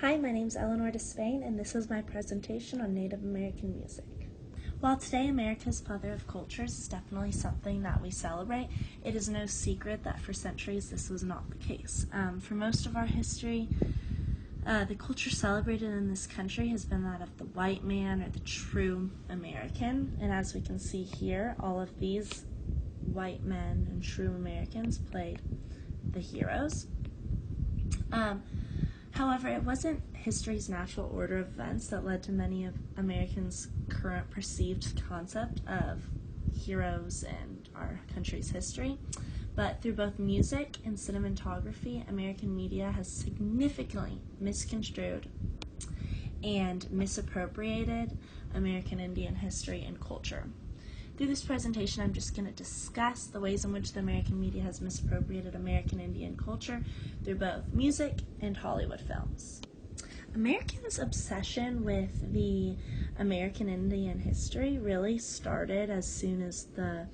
Hi, my name is Eleanor Despain, and this is my presentation on Native American music. While today America's mother of cultures is definitely something that we celebrate, it is no secret that for centuries this was not the case. For most of our history, the culture celebrated in this country has been that of the white man or the true American, and as we can see here, all of these white men and true Americans played the heroes. However, it wasn't history's natural order of events that led to many of Americans' current perceived concept of heroes and our country's history, but through both music and cinematography, American media has significantly misconstrued and misappropriated American Indian history and culture. Through this presentation, I'm just going to discuss the ways in which the American media has misappropriated American Indian culture through both music and Hollywood films. Americans' obsession with the American Indian history really started as soon as the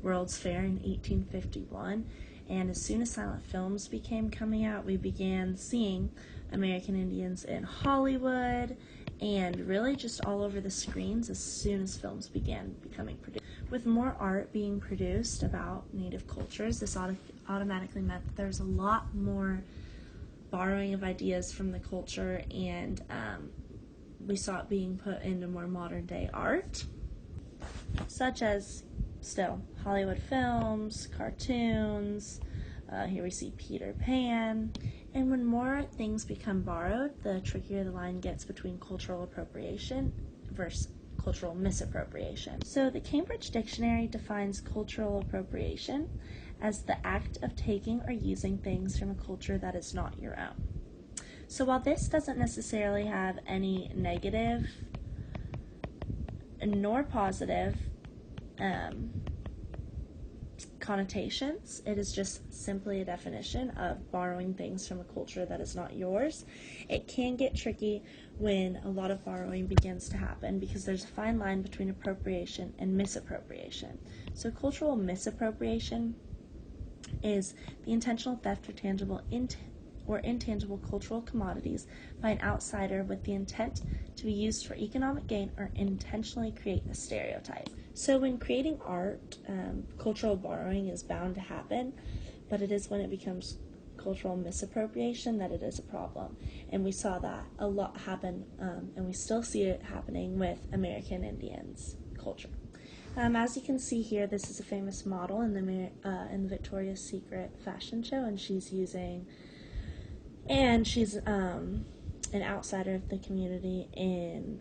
World's Fair in 1851, and as soon as silent films began coming out, we began seeing American Indians in Hollywood and really just all over the screens as soon as films began becoming produced. With more art being produced about Native cultures, this automatically meant that there was a lot more borrowing of ideas from the culture, and we saw it being put into more modern day art, such as still Hollywood films, cartoons. Here we see Peter Pan. And when more things become borrowed, the trickier the line gets between cultural appropriation versus cultural misappropriation. So the Cambridge Dictionary defines cultural appropriation as the act of taking or using things from a culture that is not your own. So while this doesn't necessarily have any negative nor positive connotations, it is just simply a definition of borrowing things from a culture that is not yours. It can get tricky when a lot of borrowing begins to happen because there's a fine line between appropriation and misappropriation. So cultural misappropriation is the intentional theft or intangible cultural commodities by an outsider with the intent to be used for economic gain or intentionally create a stereotype. So when creating art, cultural borrowing is bound to happen, but it is when it becomes cultural misappropriation that it is a problem. And we saw that a lot happen, and we still see it happening with American Indians culture. As you can see here, this is a famous model in the Victoria's Secret fashion show, and she's an outsider of the community in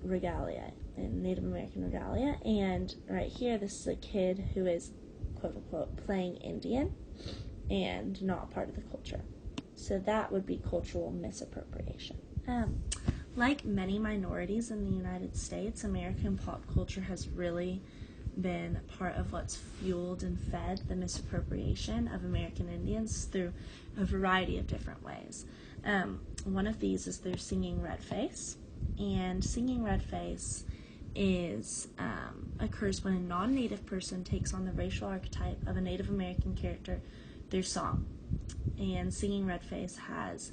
regalia, in Native American regalia. And right here, this is a kid who is, quote unquote, playing Indian and not part of the culture. So that would be cultural misappropriation. Like many minorities in the United States, American pop culture has really been part of what's fueled and fed the misappropriation of American Indians through a variety of different ways. One of these is through singing Red Face, and singing Red Face occurs when a non-Native person takes on the racial archetype of a Native American character through song. And singing Red Face has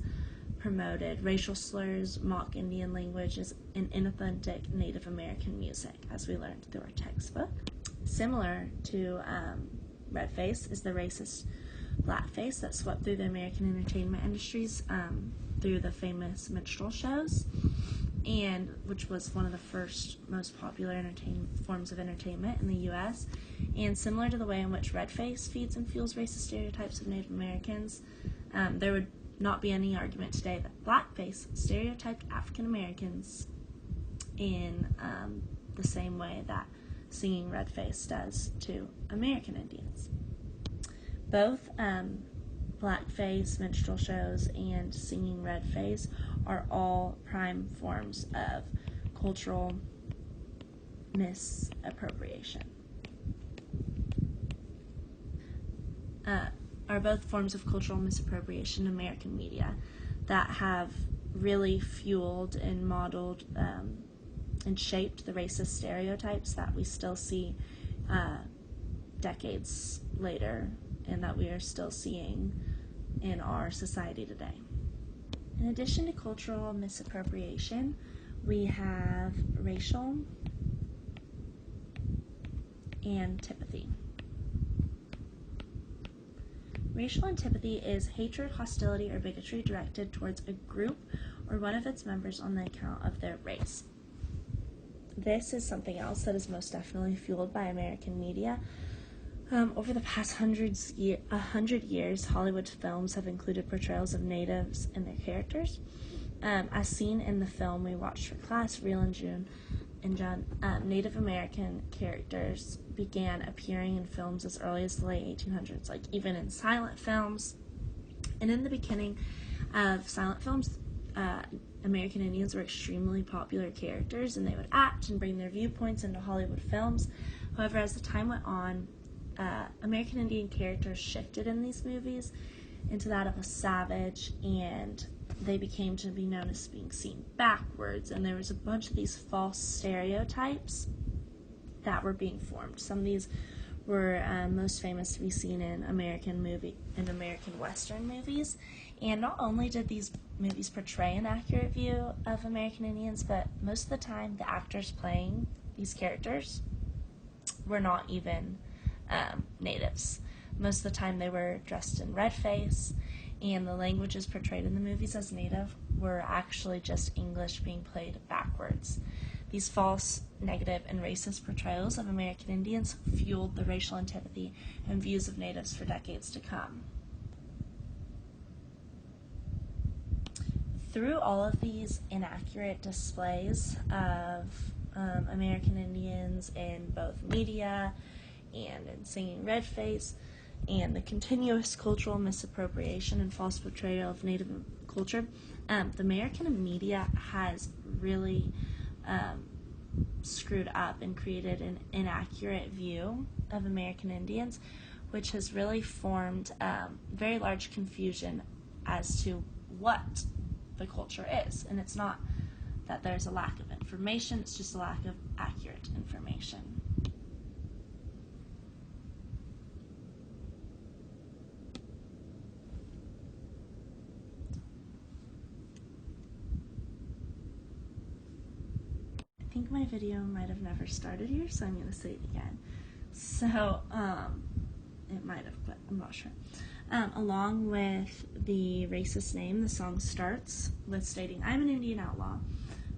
promoted racial slurs, mock Indian languages, and inauthentic Native American music, as we learned through our textbook. Similar to Red Face is the racist blackface that swept through the American entertainment industries through the famous minstrel shows, and which was one of the first most popular forms of entertainment in the U.S. And similar to the way in which Red Face feeds and fuels racist stereotypes of Native Americans, there would not be any argument today that blackface stereotyped African Americans in the same way that singing Red Face does to American Indians. Both blackface, minstrel shows, and singing Red Face are all prime forms of cultural misappropriation. Are both forms of cultural misappropriation in American media that have really fueled and modeled and shaped the racist stereotypes that we still see decades later and that we are still seeing in our society today. In addition to cultural misappropriation, we have racial antipathy. Racial antipathy is hatred, hostility, or bigotry directed towards a group or one of its members on the account of their race. This is something else that is most definitely fueled by American media. Over the past 100 years, Hollywood films have included portrayals of natives and their characters. As seen in the film we watched for class, Real and June, Native American characters began appearing in films as early as the late 1800s, like even in silent films. And in the beginning of silent films, American Indians were extremely popular characters, and they would act and bring their viewpoints into Hollywood films. However, as the time went on, American Indian characters shifted in these movies into that of a savage, and they became to be known as being seen backwards, and there was a bunch of these false stereotypes that were being formed. Some of these were most famous to be seen in American Western movies, and not only did these movies portray an accurate view of American Indians, but most of the time the actors playing these characters were not even natives. Most of the time they were dressed in red face, and the languages portrayed in the movies as native were actually just English being played backwards. These false, negative, and racist portrayals of American Indians fueled the racial antipathy and views of natives for decades to come. Through all of these inaccurate displays of American Indians in both media and in singing red face, and the continuous cultural misappropriation and false portrayal of Native culture, the American media has really screwed up and created an inaccurate view of American Indians, which has really formed very large confusion as to what the culture is. And it's not that there's a lack of information, it's just a lack of accurate information. I think my video might have never started here, so I'm going to say it again. So, it might have, but I'm not sure. Along with the racist name, the song starts with stating, "I'm an Indian outlaw,"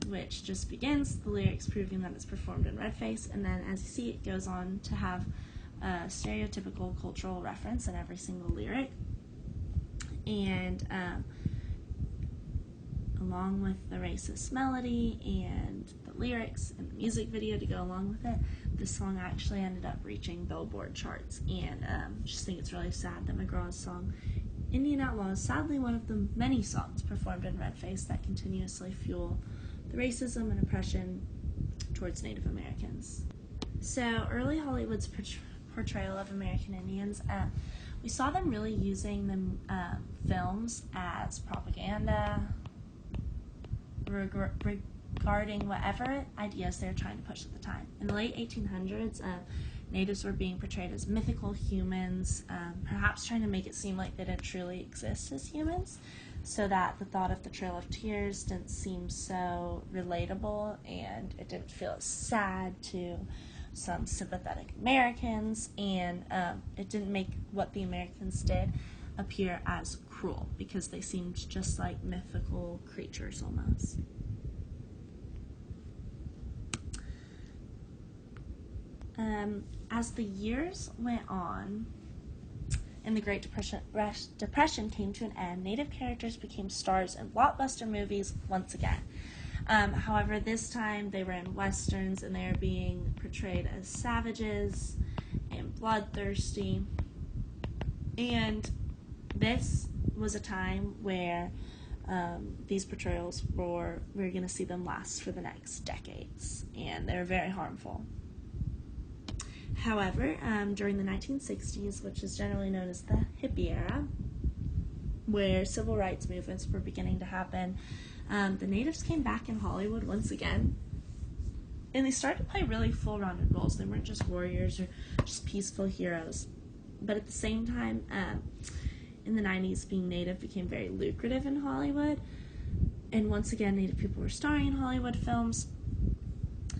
which just begins the lyrics proving that it's performed in red face, and then as you see, it goes on to have a stereotypical cultural reference in every single lyric. And along with the racist melody and the lyrics and the music video to go along with it, this song actually ended up reaching Billboard charts. And just think it's really sad that McGraw's song Indian Outlaw is sadly one of the many songs performed in red face that continuously fuel the racism and oppression towards Native Americans. So early Hollywood's portrayal of American Indians, we saw them really using the films as propaganda regarding whatever ideas they were trying to push at the time. In the late 1800s, natives were being portrayed as mythical humans, perhaps trying to make it seem like they didn't truly exist as humans, so that the thought of the Trail of Tears didn't seem so relatable, and it didn't feel as sad to some sympathetic Americans, and it didn't make what the Americans did appear as cruel, because they seemed just like mythical creatures almost. As the years went on and the Great Depression came to an end, Native characters became stars in blockbuster movies once again. However, this time they were in westerns, and they were being portrayed as savages and bloodthirsty. And this was a time where these portrayals we're going to see them last for the next decades, and they were very harmful. However, during the 1960s, which is generally known as the hippie era, where civil rights movements were beginning to happen, the natives came back in Hollywood once again, and they started to play really full-rounded roles. They weren't just warriors or just peaceful heroes. But at the same time, in the 90s, being native became very lucrative in Hollywood, And once again, Native people were starring in Hollywood films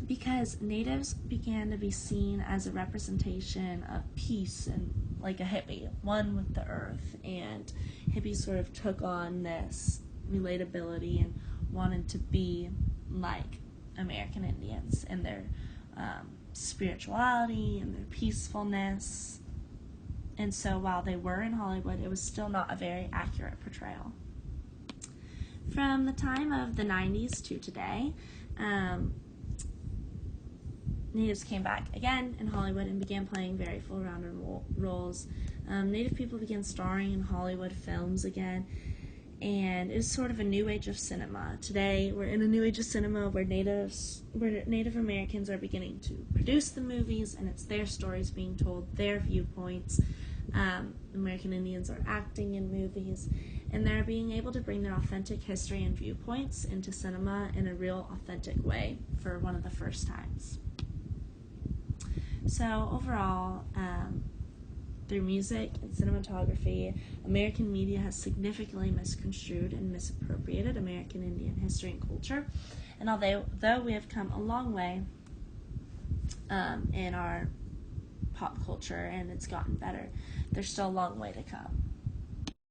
because Natives began to be seen as a representation of peace and like a hippie, one with the earth. And hippies sort of took on this relatability and wanted to be like American Indians in their spirituality and their peacefulness. And so while they were in Hollywood, it was still not a very accurate portrayal. From the time of the 90s to today, Natives came back again in Hollywood and began playing very full-rounded roles. Native people began starring in Hollywood films again, and it was sort of a new age of cinema. Today, we're in a new age of cinema where Native Americans are beginning to produce the movies, and it's their stories being told, their viewpoints. American Indians are acting in movies, and they're being able to bring their authentic history and viewpoints into cinema in a real, authentic way for one of the first times. So overall, through music and cinematography, American media has significantly misconstrued and misappropriated American Indian history and culture. And although we have come a long way in our pop culture and it's gotten better, there's still a long way to come.